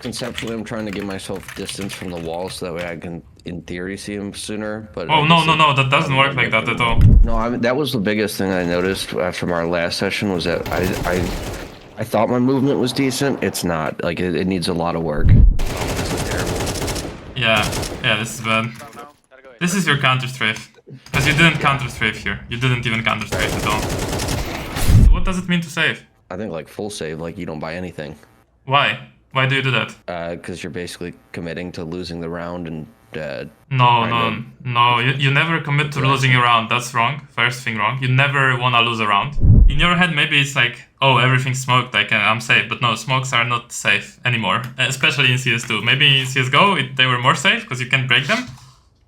Conceptually, I'm trying to give myself distance from the wall so that way I can, in theory, see him sooner. But oh no, that doesn't work like that at all. No, I mean, that was the biggest thing I noticed from our last session was that I thought my movement was decent. It's not. Like it needs a lot of work. Oh, this is terrible. Yeah, this is bad. This is your counter strafe, because you didn't counter strafe here. You didn't even counter strafe at all. So what does it mean to save? I think like full save, like you don't buy anything. Why? Why do you do that? Because you're basically committing to losing the round and. No. You never commit to losing a round. That's wrong. First thing wrong. You never wanna lose a round. In your head, maybe it's like, oh, everything's smoked. I'm safe. But no, smokes are not safe anymore. Especially in CS2. Maybe in CS:GO they were more safe because you can break them.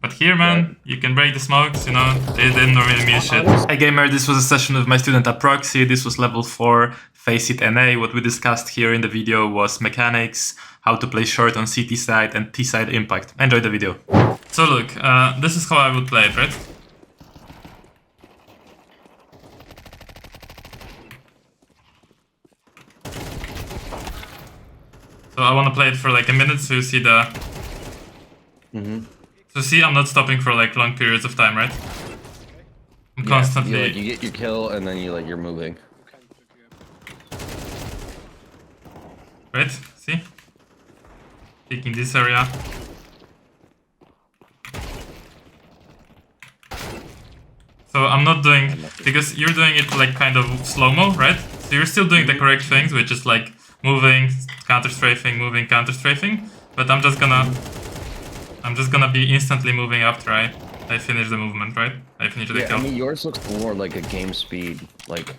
But here, man, you can break the smokes, you know, they didn't really mean shit. Hey gamer, this was a session with my student Aproxy. This was level 4, Face It NA. What we discussed here in the video was mechanics, how to play short on CT side and T side impact. Enjoy the video. So look, this is how I would play it, right? So I want to play it for like a minute so you see the... So see, I'm not stopping for like long periods of time, right? I'm constantly... You get your kill and then you're moving. Right? See? Taking this area. So I'm not doing... Because you're doing it like kind of slow-mo, right? So you're still doing the correct things, which is like moving, counter-strafing, moving, counter-strafing. But I'm just gonna be instantly moving after I finish the movement, right? I finish the kill. I mean, yours looks more like a game speed, like...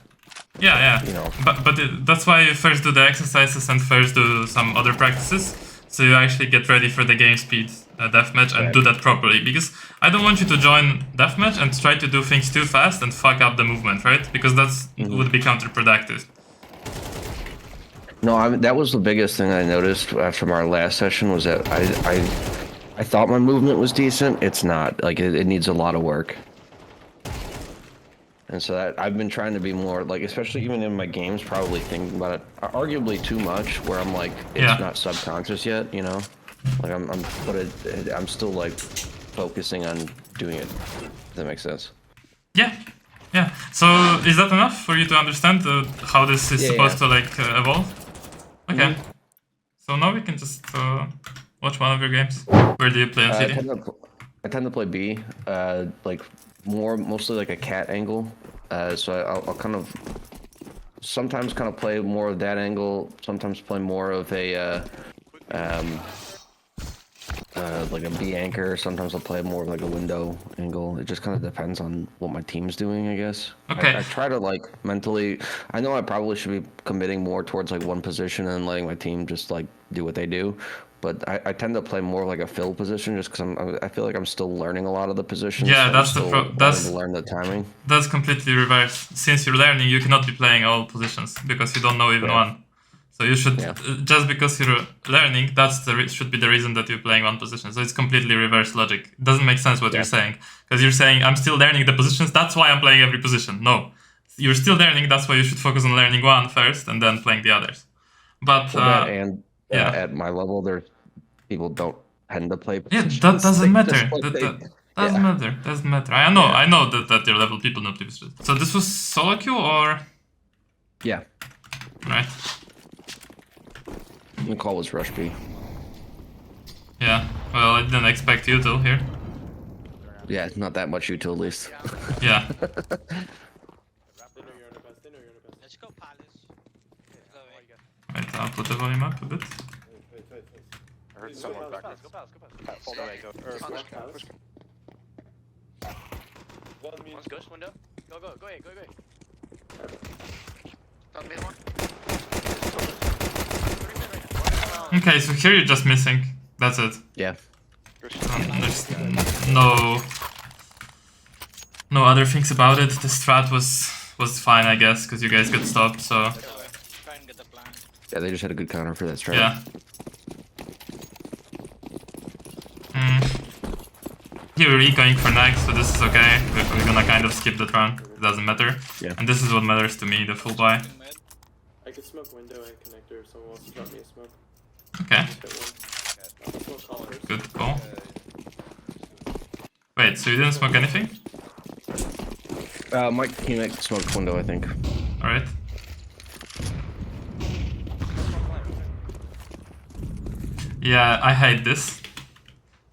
Yeah. You know. But that's why you first do the exercises and first do some other practices. So you actually get ready for the game speed deathmatch and do that properly. Because I don't want you to join deathmatch and try to do things too fast and fuck up the movement, right? Because that's would be counterproductive. No, I mean, that was the biggest thing I noticed from our last session was that I thought my movement was decent. It's not. Like it needs a lot of work. And so that I've been trying to be more like, especially even in my games, probably thinking about it arguably too much. Where I'm like, it's not subconscious yet, you know. Like I'm still like focusing on doing it. If that makes sense. Yeah. So is that enough for you to understand how this is supposed to like evolve? Okay. So now we can just watch one of your games. Where do you play on City? I tend to play B, like mostly like a cat angle. So I'll kind of sometimes kind of play more of that angle. Sometimes play more of a like a B anchor. Sometimes I'll play more of like a window angle. It just kind of depends on what my team's doing, I guess. Okay. I try to like mentally. I know I probably should be committing more towards like one position and letting my team just like do what they do. But I tend to play more like a fill position just because I feel like I'm still learning a lot of the positions. Yeah, so that's to learn the timing. That's completely reversed. Since you're learning, you cannot be playing all positions because you don't know even one. So you should just because you're learning, should be the reason that you're playing one position. So it's completely reverse logic. It doesn't make sense what you're saying because you're saying I'm still learning the positions. That's why I'm playing every position. No, you're still learning. That's why you should focus on learning one first and then playing the others. But at my level, there's people don't tend to play positions. Yeah, that doesn't matter. Doesn't matter. I know that your level people don't play positions. So this was solo queue or? Yeah. Right. The call was rush B. Yeah. Well, I didn't expect you to here. Yeah, not that much you to at least. Yeah. Let's go Palace. Right, I'll put the volume up a bit. I heard someone back. Go past. One's ghost window. Go A. Don't miss one. Okay, so here you're just missing. That's it. Yeah. There's no other things about it. The strat was fine, I guess, because you guys got stopped. So. Yeah, they just had a good counter for that strat. Yeah. Here we're ecoing for next, so this is okay. We're gonna kind of skip that round. It doesn't matter. Yeah. And this is what matters to me, the full buy. I could smoke window and connector if someone wants to drop me a smoke. Okay. Good call. Wait, so you didn't smoke anything? My teammate smoked window, I think. Alright. Yeah, I hate this.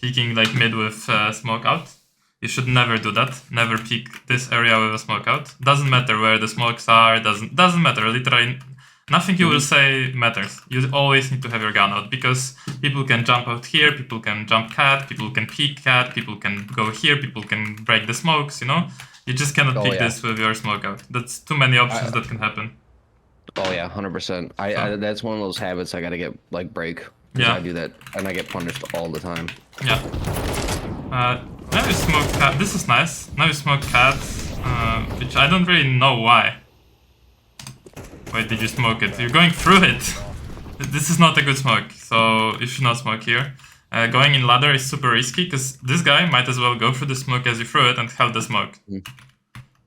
Peeking like mid with smoke out. You should never do that. Never peek this area with a smoke out. Doesn't matter where the smokes are, doesn't matter. Literally nothing you will say matters. You always need to have your gun out because people can jump out here, people can jump cat, people can peek cat, people can go here, people can break the smokes, you know? You just cannot peek this with your smoke out. That's too many options that can happen. Oh yeah, 100%. I that's one of those habits I gotta get like break. Yeah. I do that and I get punished all the time. Yeah. Now you smoke cat. This is nice. Now you smoke cat, which I don't really know why. Why did you smoke it? You're going through it. This is not a good smoke, so you should not smoke here. Going in ladder is super risky because this guy might as well go through the smoke as you threw it and help the smoke.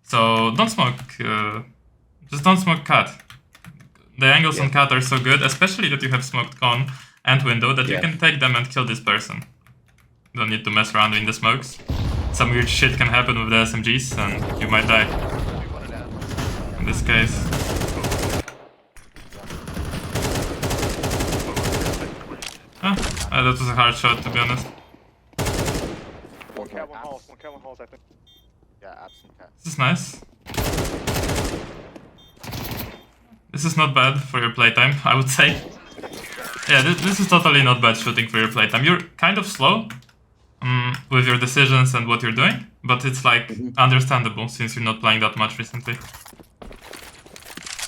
So don't smoke. Just don't smoke cat. The angles on cat are so good, especially that you have smoked con and window, that you can take them and kill this person. Don't need to mess around in the smokes. Some weird shit can happen with the SMGs and you might die. In this case. That was a hard shot, to be honest. One cat, one halls, I think. Yeah, absent cat. This is nice. This is not bad for your playtime, I would say. Yeah, this is totally not bad shooting for your playtime. You're kind of slow with your decisions and what you're doing, but it's like understandable since you're not playing that much recently.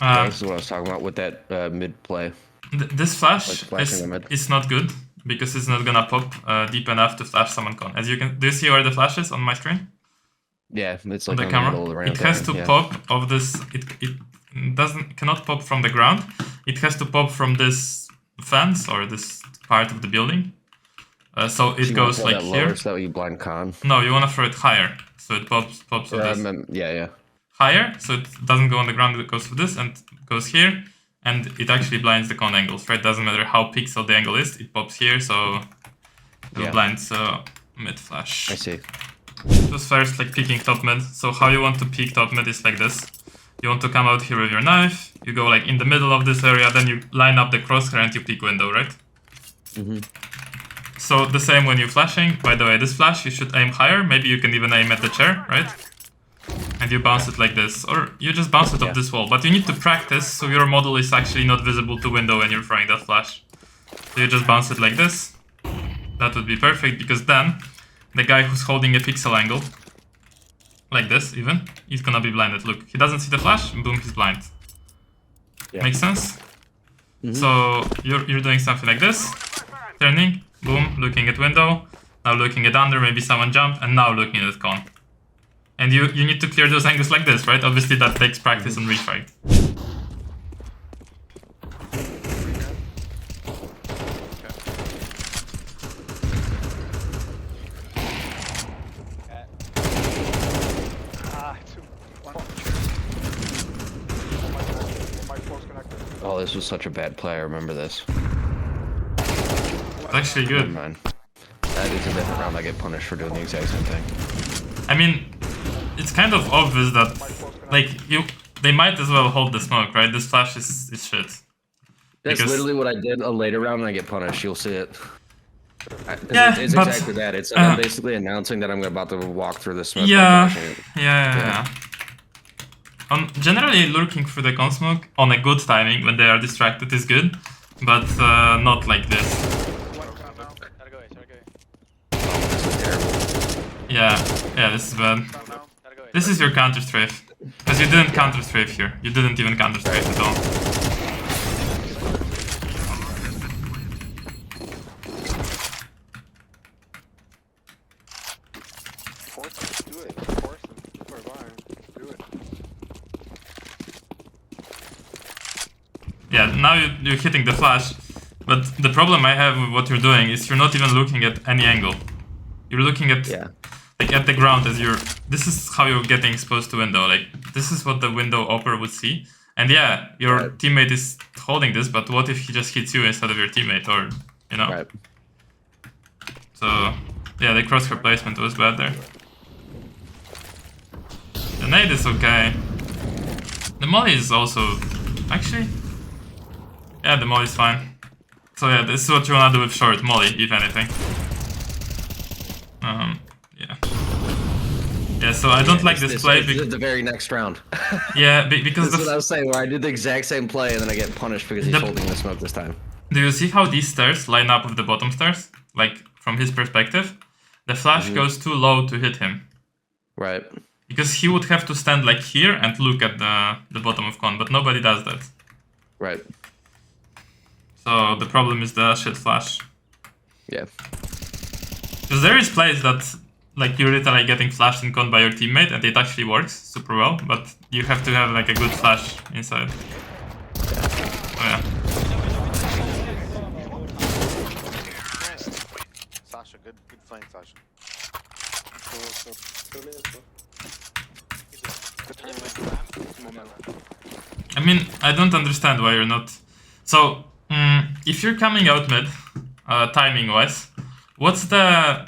This is what I was talking about with that mid play. This flash Like is not good because it's not gonna pop deep enough to flash someone con. As you can, do you see where the flash is on my screen? Yeah, it's On like the camera. It has to pop of this. It cannot pop from the ground. It has to pop from this fence or this part of the building. So it goes like here. So that you blind con. No, you wanna throw it higher, so it pops with this. Yeah. Higher, so it doesn't go on the ground. It goes with this and goes here, and it actually blinds the con angles. Right? Doesn't matter how pixel the angle is. It pops here, so it blinds mid flash. I see. It was first like peeking top mid. So how you want to peek top mid is like this. You want to come out here with your knife. You go like in the middle of this area, then you line up the crosshair and you peek window, right? So the same when you're flashing. By the way, this flash you should aim higher. Maybe you can even aim at the chair, right? And you bounce it like this, or you just bounce it off this wall. But you need to practice so your model is actually not visible to window when you're throwing that flash. So you just bounce it like this. That would be perfect because then the guy who's holding a pixel angle, like this even, he's gonna be blinded. Look, he doesn't see the flash, boom, he's blind. Makes sense? So you're doing something like this, turning, boom, looking at window, now looking at under, maybe someone jumped, and now looking at con. And you need to clear those angles like this, right? Obviously that takes practice and retry. Oh, this was such a bad play. I remember this. It's actually good. Never mind. That is a different round. I get punished for doing the exact same thing. I mean, it's kind of obvious that, like, they might as well hold the smoke, right? This flash is shit. That's literally what I did a later round and I get punished. You'll see it. Yeah, it's but, exactly that. It's I'm basically announcing that I'm about to walk through the smoke. Yeah. Generally, lurking through the con smoke on a good timing when they are distracted is good, but not like this. This is terrible. Yeah, this is bad. This is your counter strafe. Because you didn't counter strafe here. You didn't even counter strafe at all. Yeah, now you're hitting the flash, but the problem I have with what you're doing is you're not even looking at any angle. You're looking at like at the ground as you're. This is how you're getting exposed to window. Like this is what the window operator would see, And yeah, your Right. teammate is holding this, but what if he just hits you instead of your teammate, or, you know? Right. So, yeah, the crosshair placement was bad there. The nade is okay. The molly is also... Actually... Yeah, the molly is fine. So yeah, this is what you wanna do with short molly, if anything. Yeah. Yeah, so I don't like this play. This is the very next round. Yeah, because That's what I was saying, where I did the exact same play and then I get punished because he's holding the smoke this time. Do you see how these stairs line up with the bottom stairs? Like, from his perspective? The flash goes too low to hit him. Right. Because he would have to stand like here and look at the bottom of con, but nobody does that. Right. So the problem is the shit flash. Yeah. Because there is plays that, like, you're literally getting flashed in con by your teammate and it actually works super well, but you have to have like a good flash inside. Oh yeah. Sasha, good flank, Sasha. I mean, I don't understand why you're not... So, if you're coming out mid, timing-wise, what's the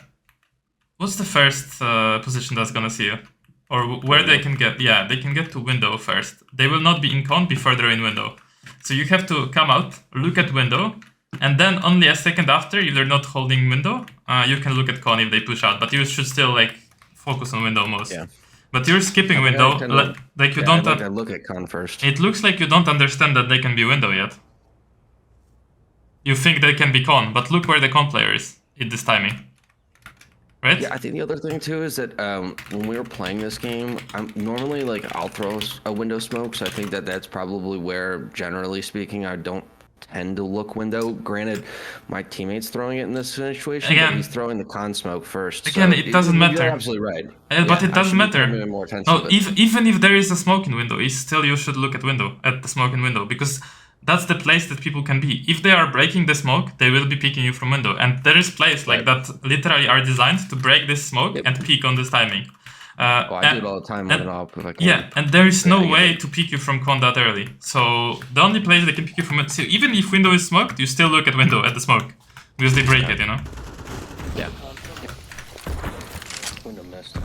first position that's gonna see you? Or where they can get... Yeah, they can get to window first. They will not be in con before they're in window. So you have to come out, look at window, and then only a second after, if they're not holding window, you can look at con if they push out. But you should still, like, focus on window most. Yeah. But you're skipping window, like you don't... I look at con first. It looks like you don't understand that they can be window yet. You think they can be con, but look where the con player is in this timing. Right? Yeah, I think the other thing too is that when we were playing this game, normally like I'll throw a window smoke, so I think that that's probably where, generally speaking, I don't tend to look window. Granted, my teammate's throwing it in this situation, again, but he's throwing the con smoke first. Again, so it doesn't matter. You're absolutely right. But it doesn't matter. More attention No, to it. even if there is a smoke in window, still you should look at the smoke in window, because that's the place that people can be. If they are breaking the smoke, they will be picking you from window. And there is plays like that literally are designed to break this smoke and peek on this timing. I do it all the time with an op if I can. Yeah, and there is no way to pick you from con that early. So the only place they can pick you from it, so even if window is smoked, you still look at window at the smoke. Because they break it, you know? Yeah. Window missed.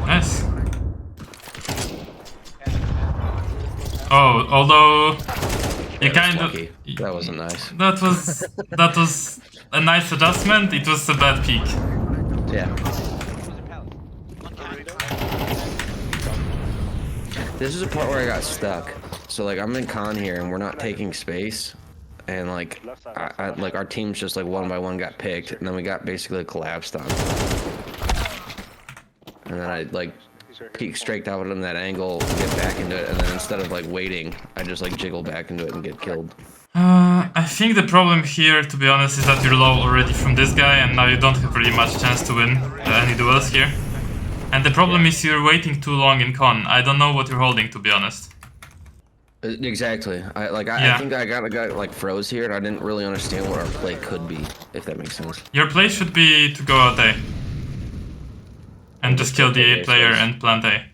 Nice. Oh, although you kind of... That wasn't nice. That was a nice adjustment. It was a bad peak. Yeah. This is a part where I got stuck. So like I'm in con here and we're not taking space, and like like our teams just like one by one got picked, and then we got basically collapsed on. And then I like peek straight out in that angle, get back into it, and then instead of like waiting, I just like jiggle back into it and get killed. I think the problem here, to be honest, is that you're low already from this guy, and now you don't have really much chance to win any duels here. And the problem is you're waiting too long in con. I don't know what you're holding, to be honest. Exactly. I think I got like froze here, and I didn't really understand what our play could be, if that makes sense. Your play should be to go out A. And just kill the A player and plant A.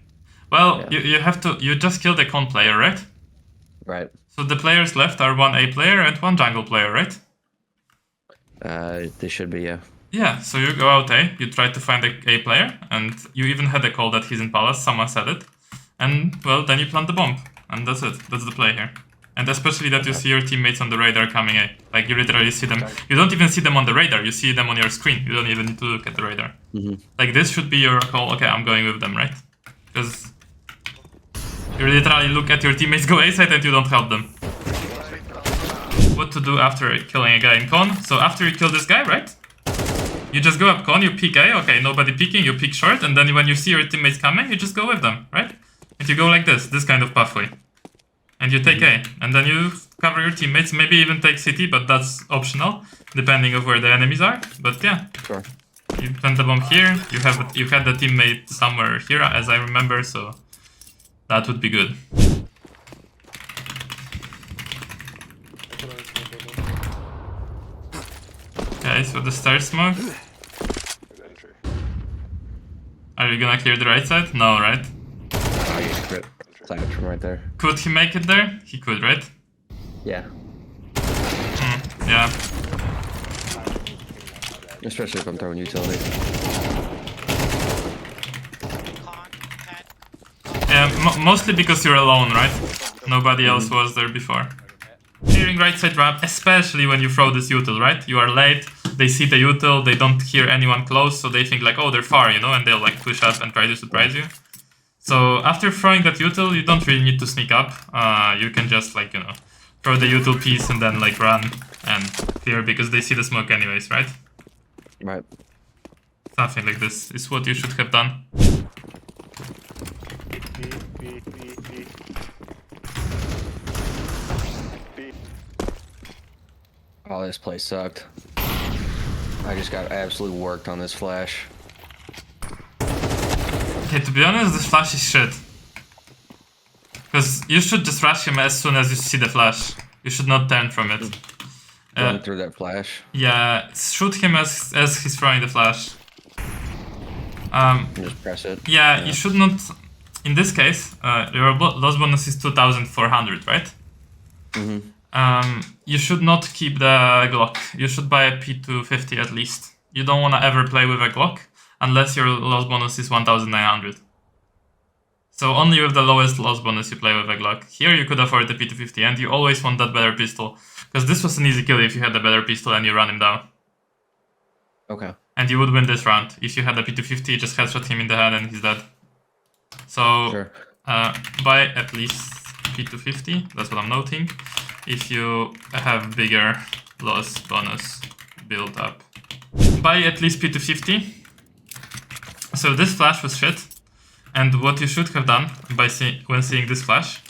Well, yeah. you just killed the con player, right? Right. So the players left are one A player and one jungle player, right? They should be, yeah. Yeah, so you go out A, you try to find the A player, and you even had a call that he's in palace, someone said it. And, well, then you plant the bomb. And that's it. That's the play here. And especially that you see your teammates on the radar coming A. Like, you literally see them. You don't even see them on the radar, you see them on your screen. You don't even need to look at the radar. Like, this should be your call, okay, I'm going with them, right? Because you literally look at your teammates go A side and you don't help them. What to do after killing a guy in con? So after you kill this guy, right? You just go up con, you peek A, okay, nobody peeking, you peek short, and then when you see your teammates coming, you just go with them, right? And you go like this kind of pathway. And you take A, and then you cover your teammates, maybe even take CT, but that's optional, depending on where the enemies are. But yeah, Sure. You plant the bomb here, you had the teammate somewhere here, as I remember, so that would be good. Nice with the stairs smoke. Are you gonna clear the right side? No, right? Oh, you crit side from right there. Could he make it there? He could, right? Yeah. Yeah. Especially if I'm throwing utility. Yeah, mostly because you're alone, right? Nobody else was there before. Clearing right side ramp, especially when you throw this util, right? You are late, they see the util, they don't hear anyone close, so they think like, oh, they're far, you know, and they'll like push up and try to surprise you. So after throwing that util, you don't really need to sneak up. You can just like, you know, throw the util piece and then like run and clear because they see the smoke anyways, right? Right. Something like this is what you should have done. Oh, this play sucked. I just got absolutely worked on this flash. Okay, to be honest, this flash is shit. Because you should just rush him as soon as you see the flash. You should not turn from it. Run through that flash. Yeah, shoot him as he's throwing the flash. Just press it. Yeah, you should not... In this case, your loss bonus is 2,400, right? You should not keep the Glock. You should buy a P250 at least. You don't want to ever play with a Glock unless your loss bonus is 1,900. So only with the lowest loss bonus you play with a Glock. Here you could afford the P250 and you always want that better pistol. Because this was an easy kill if you had the better pistol and you run him down. Okay. And you would win this round. If you had a P250, just headshot him in the head and he's dead. So Sure. buy at least P250, that's what I'm noting. If you have bigger loss bonus build up. Buy at least P250. So this flash was shit. And what you should have done by when seeing this flash,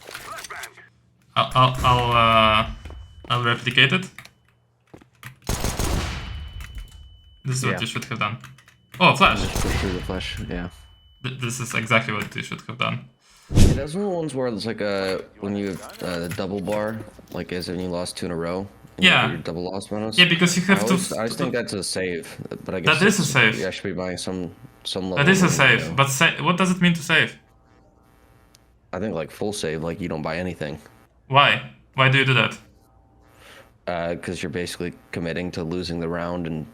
I'll replicate it. This is what you should have done. Oh, flash! Just push through the flash, yeah. This is exactly what you should have done. Yeah, that's one of the ones where it's like when you have the double bar, like as when you lost 2 in a row. Yeah. Your double loss bonus. Yeah, because you have I to. always think that's a save, but I guess That is a save. Yeah, I should be buying some level. That is a of, save, you know. but what does it mean to save? I think like full save, like you don't buy anything. Why? Why do you do that? Because you're basically committing to losing the round and,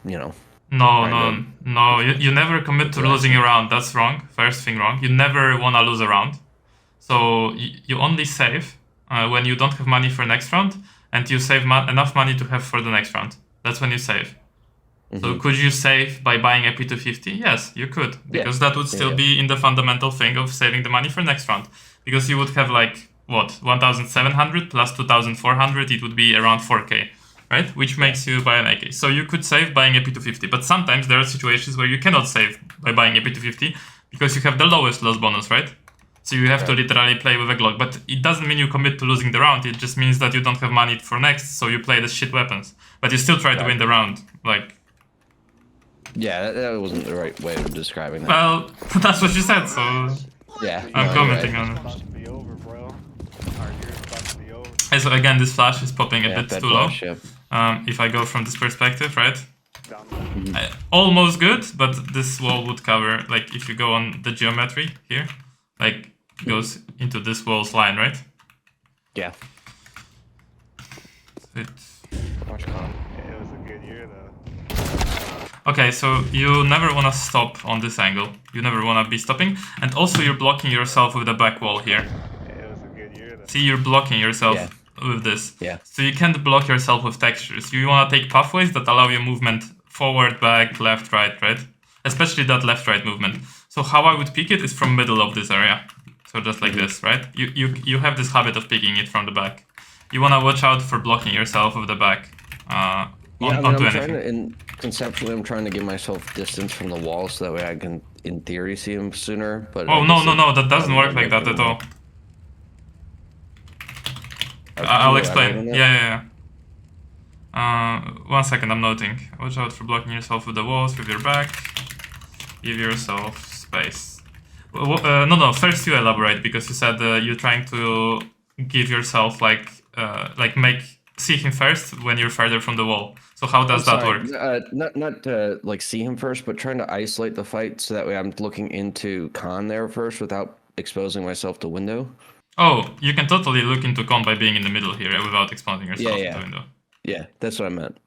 you know. No. You never commit to losing a round. That's wrong. First thing wrong. You never want to lose a round. So you only save when you don't have money for next round and you save enough money to have for the next round. That's when you save. So could you save by buying a P250? Yes, you could. Because that would still be in the fundamental thing of saving the money for next round. Because you would have like, what, 1,700 plus 2,400, it would be around 4k. Right? Which makes you buy an AK. So you could save buying a P250, but sometimes there are situations where you cannot save by buying a P250 because you have the lowest loss bonus, right? So you have to literally play with a Glock. But it doesn't mean you commit to losing the round, it just means that you don't have money for next, so you play the shit weapons. But you still try to win the round. Like. Yeah, that wasn't the right way of describing that. Well, that's what you said, so. Yeah. I'm commenting right. on it. About to be over, bro. Our year's about to be over. And so again, this flash is popping a bit that too low. flash, yeah. If I go from this perspective, right? Down. Almost good, but this wall would cover, like if you go on the geometry here, like it goes into this wall's line, right? Yeah. Watch con. Yeah, it was a good year, though. Okay, so you never want to stop on this angle. You never want to be stopping. And also you're blocking yourself with the back wall here. Yeah, it was a good year, though. See, you're blocking yourself with this. Yeah. So you can't block yourself with textures. You want to take pathways that allow you movement forward, back, left, right? Especially that left-right movement. So how I would pick it is from middle of this area. So just like this, right? You have this habit of picking it from the back. You want to watch out for blocking yourself with the back. Conceptually, I'm trying to give myself distance from the wall so that way I can, in theory, see him sooner. But oh no, that doesn't work like that at all. I'll explain. Yeah. 1 second, I'm noting. Watch out for blocking yourself with the walls with your back. Give yourself space. No. First you elaborate because you said you're trying to give yourself make see him first when you're further from the wall. So how does that work? Not to like see him first, but trying to isolate the fight so that way I'm looking into Khan there first without exposing myself to window. Oh, you can totally look into con by being in the middle here without exposing yourself to the window. Yeah, that's what I meant.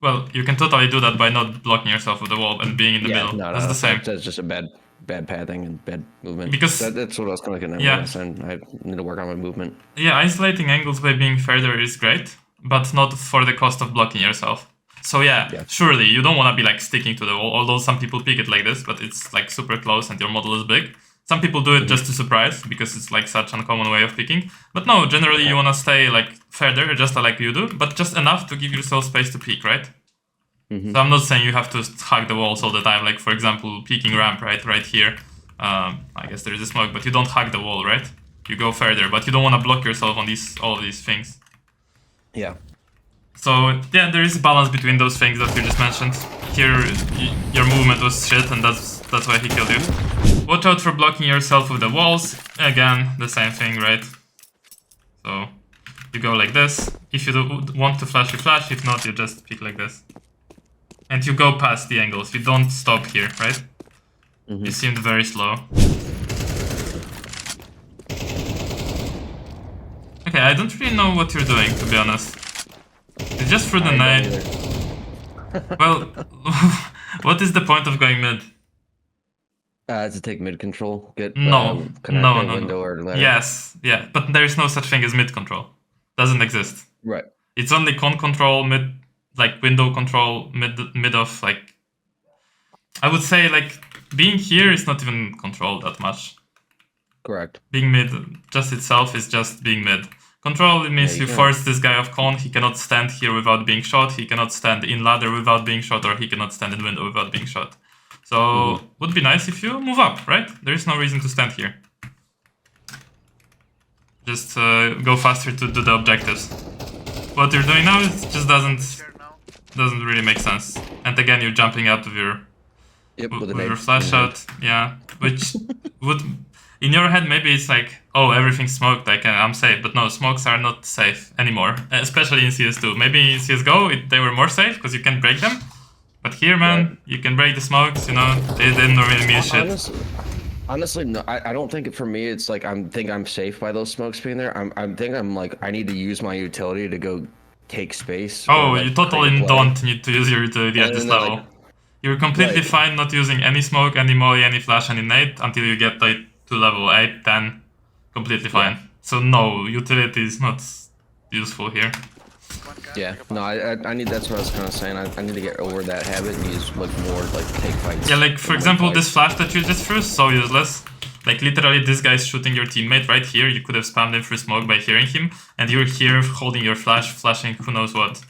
Well, you can totally do that by not blocking yourself with the wall and being in the middle. No, that's the same. That's just a bad pathing and bad movement. Because that's what I was kind of looking at. And I need to work on my movement. Yeah, isolating angles by being further is great, but not for the cost of blocking yourself. So yeah, surely you don't want to be like sticking to the wall, although some people pick it like this, but it's like super close and your model is big. Some people do it just to surprise, because it's like such an uncommon way of picking. But no, generally you want to stay like further, just like you do, but just enough to give yourself space to peek, right? So I'm not saying you have to hug the walls all the time, like for example, peeking ramp, right here. I guess there is a smoke, but you don't hug the wall, right? You go further, but you don't want to block yourself on all of these things. Yeah. So yeah, there is a balance between those things that you just mentioned. Here, your movement was shit, and that's why he killed you. Watch out for blocking yourself with the walls. Again, the same thing, right? So you go like this. If you want to flash, you flash. If not, you just peek like this. And you go past the angles. You don't stop here, right? You seemed very slow. Okay, I don't really know what you're doing, to be honest. You just threw the nade. Well, what is the point of going mid? To take mid control, get no. window or ladder. Yes, yeah, but there is no such thing as mid control. Doesn't exist. Right. It's only con control, mid, like window control, mid of like. I would say like being here is not even control that much. Correct. Being mid just itself is just being mid. Control, it means you force this guy off con, he cannot stand here without being shot, he cannot stand in ladder without being shot, or he cannot stand in window without being shot. So, would be nice if you move up, right? There is no reason to stand here. Just go faster to do the objectives. What you're doing now is just doesn't really make sense. And again, you're jumping out of your with your flash shot, yeah, which would. In your head, maybe it's like, oh, everything's smoked, I'm safe. But no, smokes are not safe anymore, especially in CS2. Maybe in CSGO, they were more safe because you can break them. But here, man, you can break the smokes, you know, they didn't really mean shit. Honestly, no, I don't think for me, it's like I'm safe by those smokes being there. I'm like, I need to use my utility to go take space. Oh, you totally don't need to use your utility at this level. You're completely fine not using any smoke, any molly, any flash, any nade until you get like to level 8, 10, completely fine. So no, utility is not useful here. Yeah, no, I need, that's what I was kind of saying, I need to get over that habit and use like more like take fights. Yeah, like for example, this flash that you just threw is so useless. Like literally this guy's shooting your teammate right here, you could have spammed him through smoke by hearing him, and you're here holding your flash, flashing who knows what.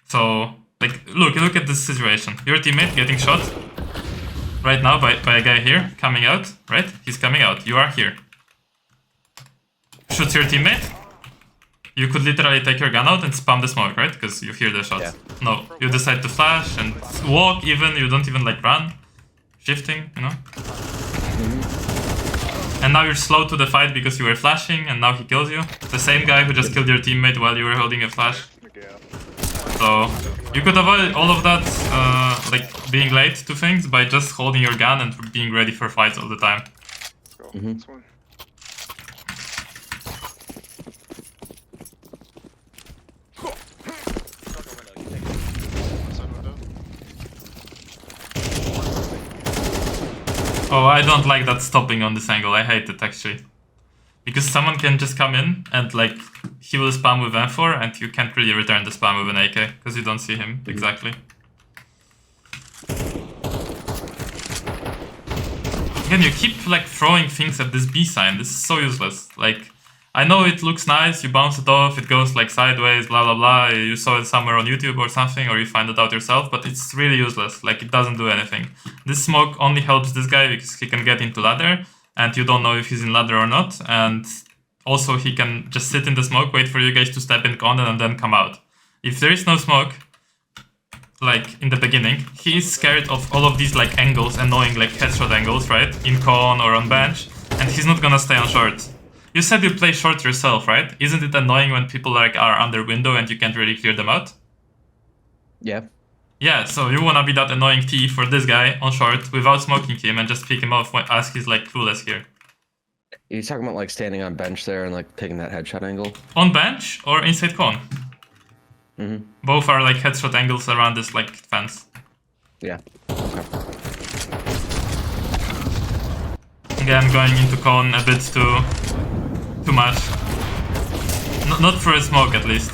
So, like, look at this situation. Your teammate getting shot right now by a guy here, coming out, right? He's coming out, you are here. Shoots your teammate. You could literally take your gun out and spam the smoke, right? Because you hear the shots. Yeah. No, you decide to flash and walk even, you don't even like run. Shifting, you know? And now you're slow to the fight because you were flashing and now he kills you. The same guy who just killed your teammate while you were holding a flash. So, you could avoid all of that, like being late to things by just holding your gun and being ready for fights all the time. Oh, I don't like that stopping on this angle, I hate it actually. Because someone can just come in and like, he will spam with M4 and you can't really return the spam with an AK, because you don't see him exactly. Again, you keep like throwing things at this B sign, this is so useless. Like, I know it looks nice, you bounce it off, it goes like sideways, blah blah blah, you saw it somewhere on YouTube or something, or you find it out yourself, but it's really useless, like it doesn't do anything. This smoke only helps this guy because he can get into ladder, and you don't know if he's in ladder or not, and also he can just sit in the smoke, wait for you guys to step in con and then come out. If there is no smoke, like in the beginning, he is scared of all of these like angles, annoying like headshot angles, right? In con or on bench, and he's not gonna stay on short. You said you play short yourself, right? Isn't it annoying when people like are under window and you can't really clear them out? Yeah. Yeah, so you wanna be that annoying T for this guy on short without smoking him and just pick him off as he's like clueless here. You're talking about like standing on bench there and like taking that headshot angle? On bench or inside cone? Mm-hmm. Both are like headshot angles around this like fence. Yeah. Again, going into cone a bit too much. Not for a smoke at least.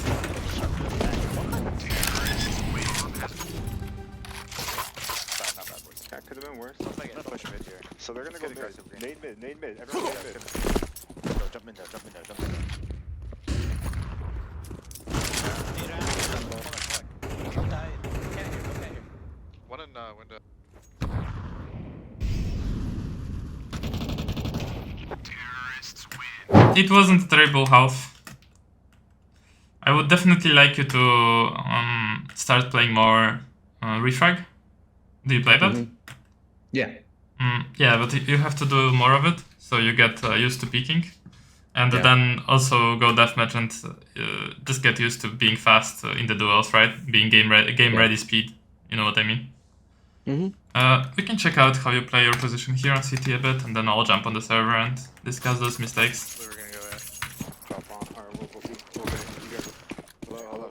That could have been worse. Let's push mid here. So they're gonna go mid. Nade mid. Everyone nade mid. Jump in there. One in window. It wasn't a terrible half. I would definitely like you to start playing more refrag. Do you play that? Mm-hmm. Yeah. Yeah, but you have to do more of it, so you get used to peeking. And then also go deathmatch and just get used to being fast in the duels, right? Being game ready speed. You know what I mean? Mm-hmm. We can check out how you play your position here on CT a bit, and then I'll jump on the server and discuss those mistakes. We were gonna go there. Drop on. Alright, we'll get it. You guys. Hello.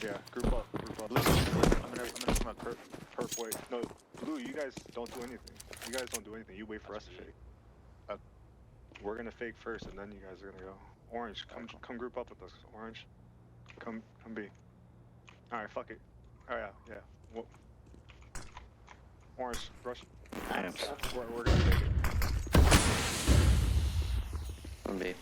Yeah, group up. Listen, I'm gonna smoke perp wait. No, Blue, you guys don't do anything. You guys don't do anything. You wait for us to fake. We're gonna fake first, and then you guys are gonna go. Orange, come group up with us. Orange, come B. All right, fuck it. Oh yeah. Well, Orange, rush. We're gonna fake it. On B.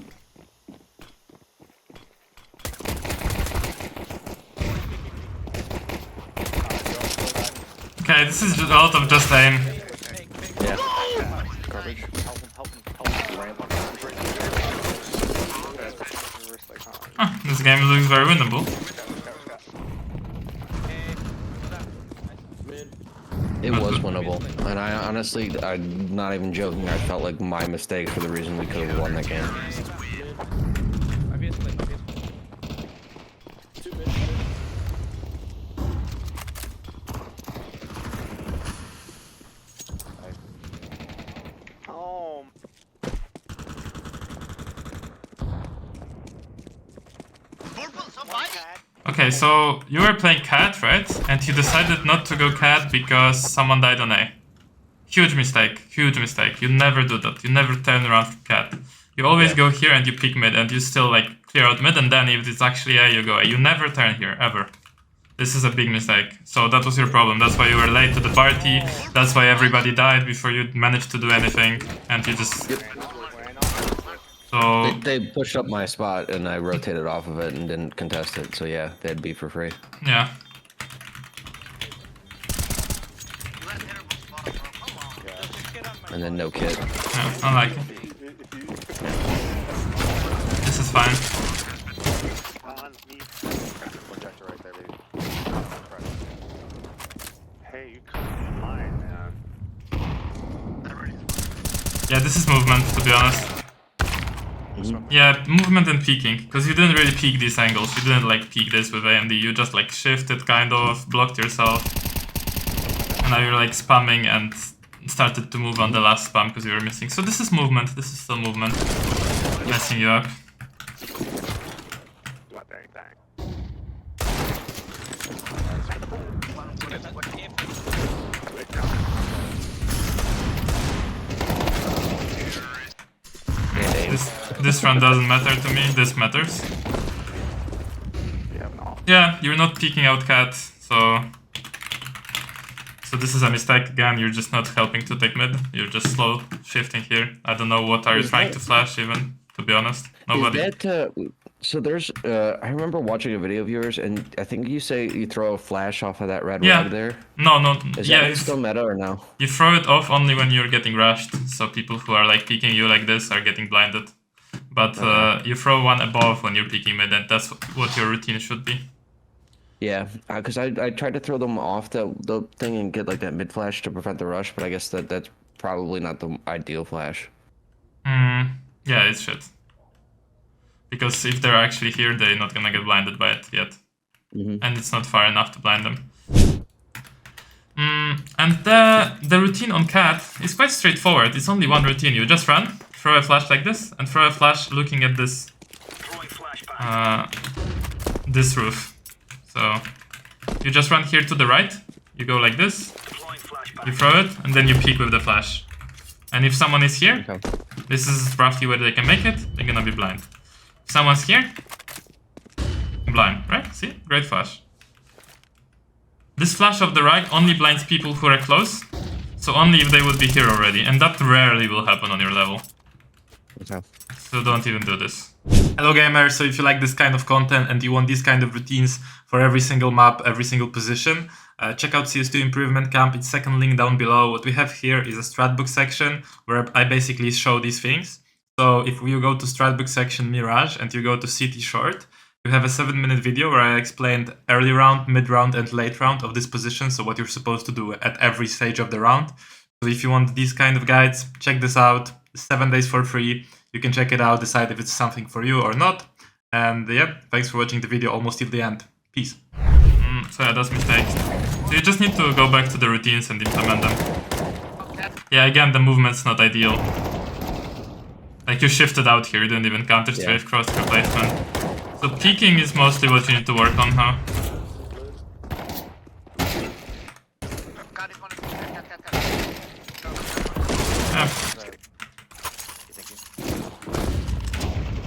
Okay, this is just a lot of just aim. Yeah. Garbage. Help him. Ramp up. This game looks very winnable. It was winnable, and I honestly, I'm not even joking. I felt like my mistakes were the reason we could have won that game. Okay, so you were playing cat, right? And you decided not to go cat because someone died on A. Huge mistake. You never do that. You never turn around for cat. You always go here and you pick mid and you still like clear out mid, and then if it's actually A, you go A. You never turn here, ever. This is a big mistake. So that was your problem. That's why you were late to the party. That's why everybody died before you managed to do anything. And you just... So... They pushed up my spot and I rotated off of it and didn't contest it. So yeah, they'd be for free. Yeah. And then no kit. Yeah, I like it. This is fine. Hey, you come mine, man. Yeah, this is movement, to be honest. Yeah, movement and peeking, because you didn't really peek these angles. You didn't like peek this with AMD. You just like shifted, kind of, blocked yourself. And now you're like spamming and started to move on the last spam because you were missing. So this is movement. This is still movement. Messing you up. This run doesn't matter to me, this matters. Yeah, you're not peeking out cat, so this is a mistake again. You're just not helping to take mid. You're just slow shifting here. I don't know what are you trying to flash even, to be honest. Nobody. Is that, so there's, I remember watching a video of yours, and I think you say you throw a flash off of that red rug there. No. Is that still meta or no? You throw it off only when you're getting rushed, so people who are like peeking you like this are getting blinded. But you throw one above when you're peeking mid, and that's what your routine should be. Yeah, because I tried to throw them off the thing and get like that mid flash to prevent the rush, but I guess that's probably not the ideal flash. Yeah, it's shit. Because if they're actually here, they're not gonna get blinded by it yet. And it's not far enough to blind them. And the routine on Cat is quite straightforward. It's only one routine. You just run, throw a flash like this, and throw a flash looking at this this roof. So you just run here to the right, you go like this, you throw it, and then you peek with the flash. And if someone is here, this is roughly where they can make it, they're gonna be blind. If someone's here, blind, right? See? Great flash. This flash of the right only blinds people who are close, so only if they would be here already, and that rarely will happen on your level. So don't even do this. Hello gamers, so if you like this kind of content and you want these kind of routines for every single map, every single position, check out CS2 Improvement Camp, it's second link down below. What we have here is a stratbook section where I basically show these things. So if you go to stratbook section Mirage and you go to City Short, you have a 7-minute video where I explained early round, mid round and late round of this position, so what you're supposed to do at every stage of the round. So if you want these kind of guides, check this out. 7 days for free. You can check it out, decide if it's something for you or not. And yeah, thanks for watching the video almost till the end. Peace. So yeah, that's mistake. So you just need to go back to the routines and implement them. Yeah, again, the movement's not ideal. Like you shifted out here, you didn't even counter strafe cross replacement. So peeking is mostly what you need to work on, huh? Yeah.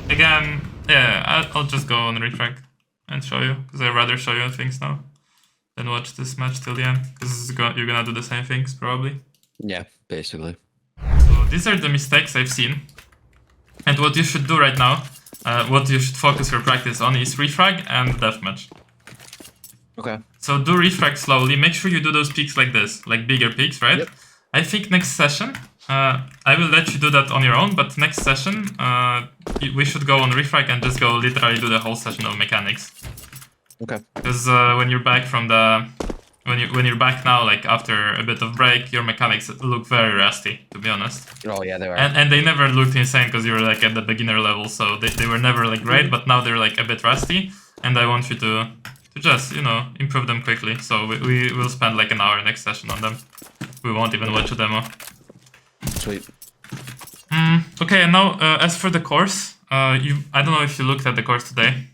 Again, yeah, I'll just go on refrag and show you, because I'd rather show you things now than watch this match till the end, because you're gonna do the same things, probably. Yeah, basically. So these are the mistakes I've seen. And what you should do right now, what you should focus your practice on is refrag and deathmatch. Okay. So do refrag slowly, make sure you do those peaks like this, like bigger peaks, right? Yep. I think next session, I will let you do that on your own, but next session, we should go on refrag and just go literally do the whole session of mechanics. Okay. Because when you're back from the... When you're back now, like after a bit of break, your mechanics look very rusty, to be honest. Oh yeah, they are. And they never looked insane because you were like at the beginner level, so they were never like great, but now they're like a bit rusty, and I want you to just, you know, improve them quickly. So we will spend like an hour next session on them. We won't even watch a demo. Sweet. Okay, and now as for the course, I don't know if you looked at the course today.